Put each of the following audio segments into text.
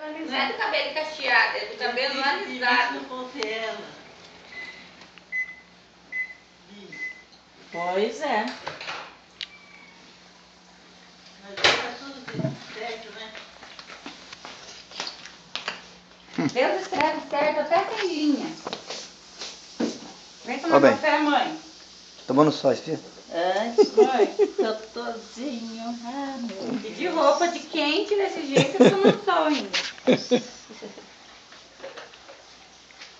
Não é do cabelo cacheado, é do cabelo alisado. Pois é. Mas tá tudo certo, né? Deus escreve certo até sem linha. Vem Ó tomar bem. café, mãe. Tomando só, filho. Ai, mãe, totozinho. Ah, meu E Deus. de roupa de quente desse jeito eu tomando sol ainda.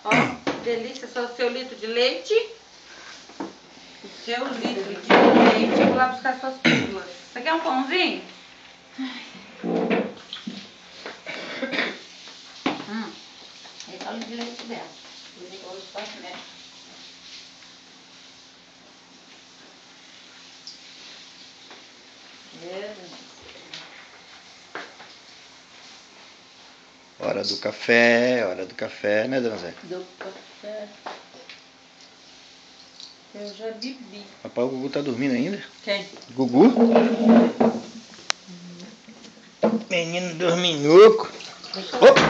Ó, que delícia, só o seu litro de leite. O seu litro de leite. Eu vou lá buscar suas pílulas. Você quer um pãozinho? Esse é o litro de leite dela. Vou buscar o remédio. Hora do café, né, dona Zé? Do café. Eu já bebi. Rapaz, o Gugu tá dormindo ainda? Quem? Gugu? Menino dorminhoco.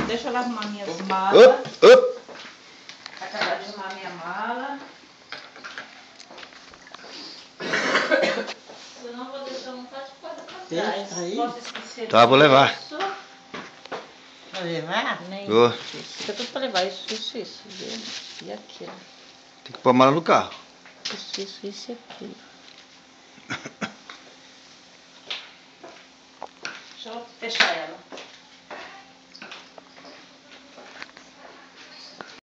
Deixa eu arrumar minhas malas. Acabar de arrumar minha mala. Senão eu vou deixar um monte de coisa pra trás. Tá aí? Posso esquecer Tá, vou levar. disso. Vai levar? Nem Tô. isso. Fica tudo pra levar. Isso, viu? E aquilo. Tem que pôr a mala no carro. Isso e aquilo. Deixa eu fechar ela.